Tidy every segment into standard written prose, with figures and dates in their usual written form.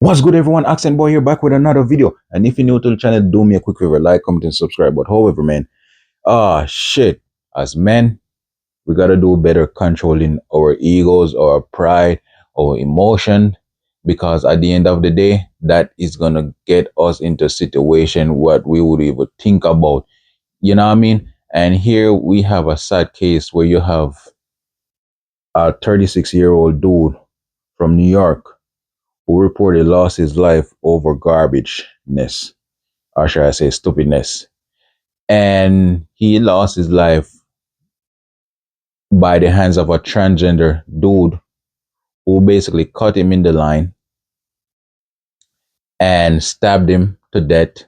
What's good, everyone? Accent Boy here, back with another video. And if you're new to the channel, do me a quick favor, like, comment, and subscribe. But however, man, shit, as men, we gotta do better controlling our egos, our pride, our emotion, because at the end of the day, that is gonna get us into a situation what we would even think about. You know what I mean? And here we have a sad case where you have a 36-year-old dude from New York who reported lost his life over garbageness, or should I say stupidness. And he lost his life by the hands of a transgender dude who basically cut him in the line and stabbed him to death.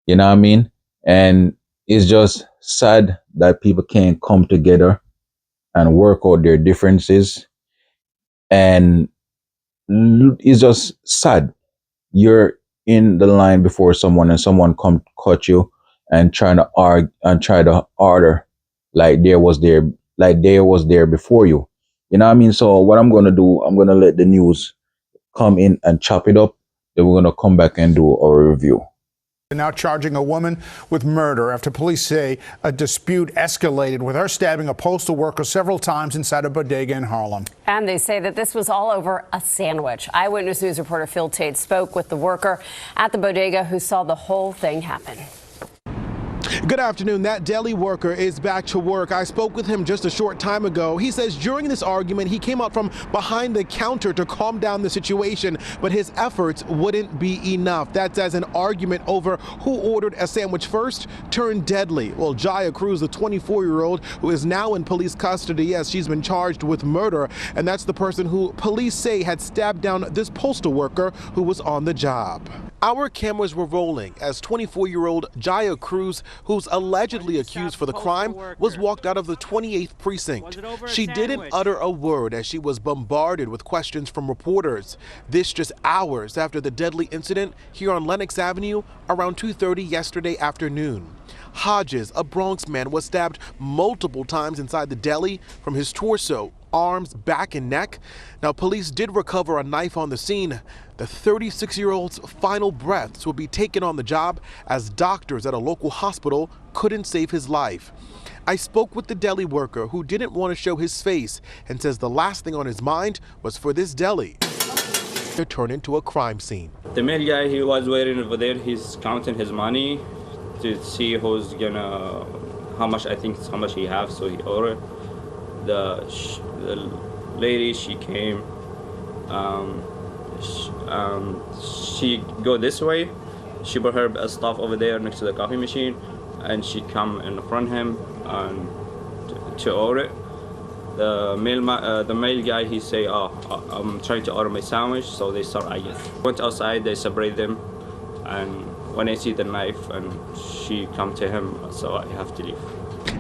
You know what I mean? And it's just sad that people can't come together and work out their differences. And it's just sad. You're in the line before someone and someone come cut you and trying to argue and try to order like there was there before you. You know what I mean? So what I'm gonna do, I'm gonna let the news come in and chop it up. Then we're gonna come back and do our review. Now charging a woman with murder after police say a dispute escalated with her stabbing a postal worker several times inside a bodega in Harlem. And they say that this was all over a sandwich. Eyewitness News reporter Phil Tate spoke with the worker at the bodega who saw the whole thing happen. Good afternoon. That deli worker is back to work. I spoke with him just a short time ago. He says during this argument, he came out from behind the counter to calm down the situation, but his efforts wouldn't be enough. That's as an argument over who ordered a sandwich first turned deadly. Well, Jaya Cruz, the 24-year-old who is now in police custody, yes, she's been charged with murder, and that's the person who police say had stabbed down this postal worker who was on the job. Our cameras were rolling as 24-year-old Jaya Cruz, who's allegedly accused for the crime, was walked out of the 28th precinct. She didn't utter a word as she was bombarded with questions from reporters. This just hours after the deadly incident here on Lenox Avenue around 2:30 yesterday afternoon. Hodges, a Bronx man, was stabbed multiple times inside the deli from his torso, arms, back, and neck. Now, police did recover a knife on the scene. The 36-year-old's final breaths will be taken on the job as doctors at a local hospital couldn't save his life. I spoke with the deli worker who didn't want to show his face and says the last thing on his mind was for this deli to turn into a crime scene. The male guy, he was waiting over there. He's counting his money to see who's gonna, how much he has, so he ordered. The lady, she came, she go this way, she put her stuff over there next to the coffee machine, and she come in front of him to order. The male guy, he say, I'm trying to order my sandwich, so they start arguing. Went outside, they separate them, and when I see the knife, and she come to him, so I have to leave.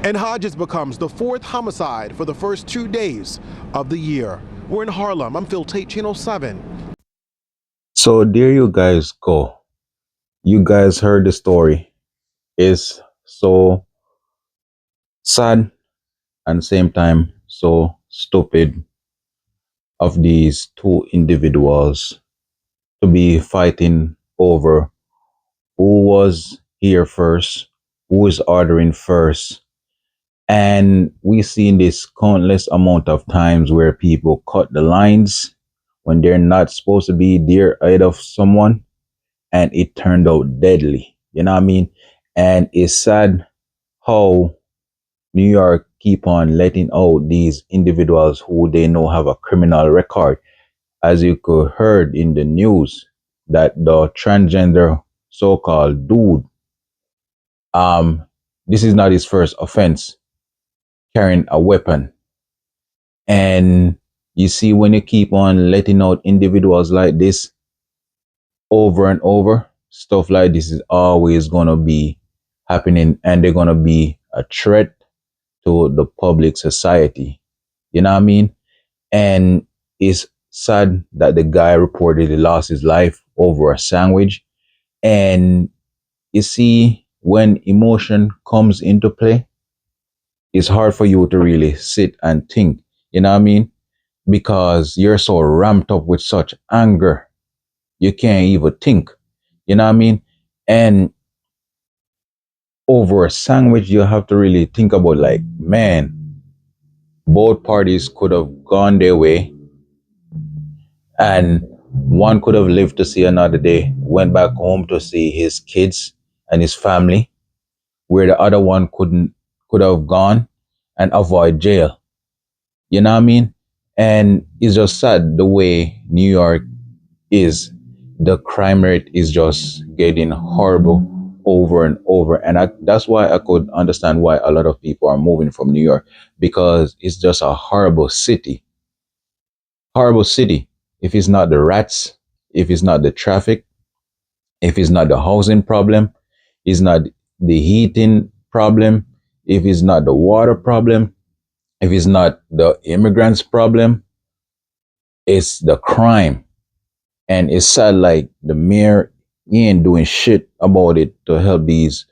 And Hodges becomes the fourth homicide for the first 2 days of the year. We're in Harlem. I'm Phil Tate, Channel 7. So there you guys go. You guys heard the story. It's so sad and same time so stupid of these two individuals to be fighting over who was here first, who is ordering first. And we've seen this countless amount of times where people cut the lines when they're not supposed to be there ahead of someone, and it turned out deadly. You know what I mean? And it's sad how New York keep on letting out these individuals who they know have a criminal record. As you could heard in the news, that the transgender so-called dude, this is not his first offense, carrying a weapon. And you see, when you keep on letting out individuals like this over and over, stuff like this is always going to be happening, and they're going to be a threat to the public society. You know what I mean? And it's sad that the guy reportedly lost his life over a sandwich. And you see, when emotion comes into play, it's hard for you to really sit and think, you know what I mean? Because you're so ramped up with such anger You can't even think. You know what I mean? And over a sandwich, you have to really think about, like, man, both parties could have gone their way, and one could have lived to see another day, went back home to see his kids and his family, where the other one could have gone and avoid jail. You know what I mean? And it's just sad the way New York is. The crime rate is just getting horrible over and over. And that's why I could understand why a lot of people are moving from New York, because it's just a horrible city. Horrible city. If it's not the rats, if it's not the traffic, if it's not the housing problem, it's not the heating problem, if it's not the water problem, if it's not the immigrants problem, it's the crime. And it's sad, like, the mayor, he ain't doing shit about it to help these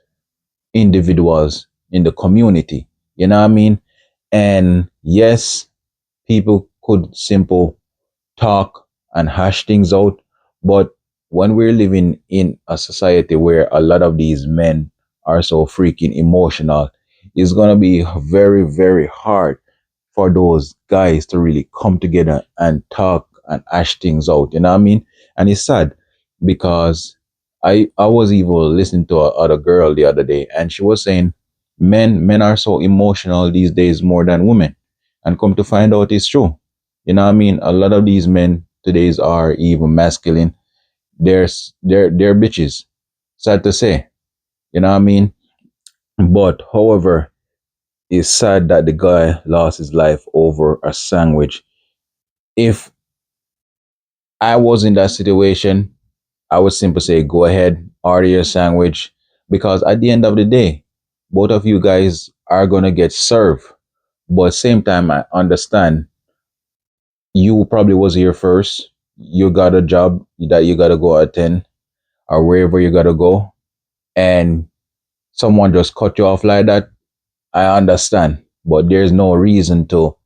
individuals in the community. You know what I mean? And yes, people could simple talk and hash things out. But when we're living in a society where a lot of these men are so freaking emotional, it's gonna be very, very hard for those guys to really come together and talk and hash things out. You know what I mean? And it's sad because I was even listening to a other girl the other day, and she was saying men are so emotional these days more than women. And come to find out, it's true. You know what I mean? A lot of these men today's are even masculine. They're bitches. Sad to say. You know what I mean? But however, it's sad that the guy lost his life over a sandwich. If I was in that situation, I would simply say, go ahead, order your sandwich, because at the end of the day, both of you guys are gonna get served. But same time, I understand you probably was here first. You got a job that you gotta go attend, or wherever you gotta go, and someone just cut you off like that. I understand, but there's no reason to,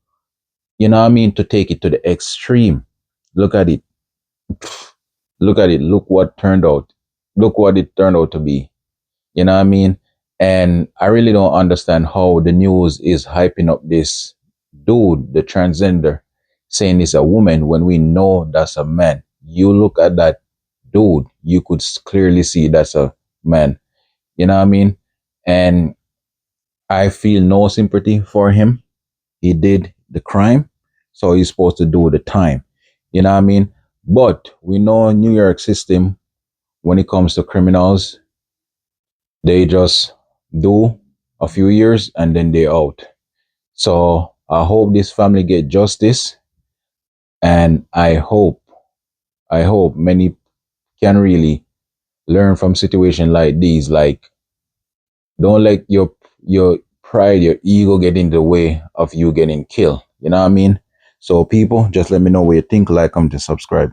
you know what I mean, to take it to the extreme. Look at it. Look at it. Look what turned out. Look what it turned out to be. You know what I mean? And I really don't understand how the news is hyping up this dude, the transgender, saying it's a woman when we know that's a man. You look at that dude, you could clearly see that's a man. You know what I mean? And I feel no sympathy for him. He did the crime, so he's supposed to do the time. You know what I mean? But we know New York system, when it comes to criminals, they just do a few years and then they out. So I hope this family get justice, and I hope many can really learn from situation like these. Like, don't let your pride, your ego get in the way of you getting killed. You know what I mean? So people, just let me know what you think, like, comment, and subscribe.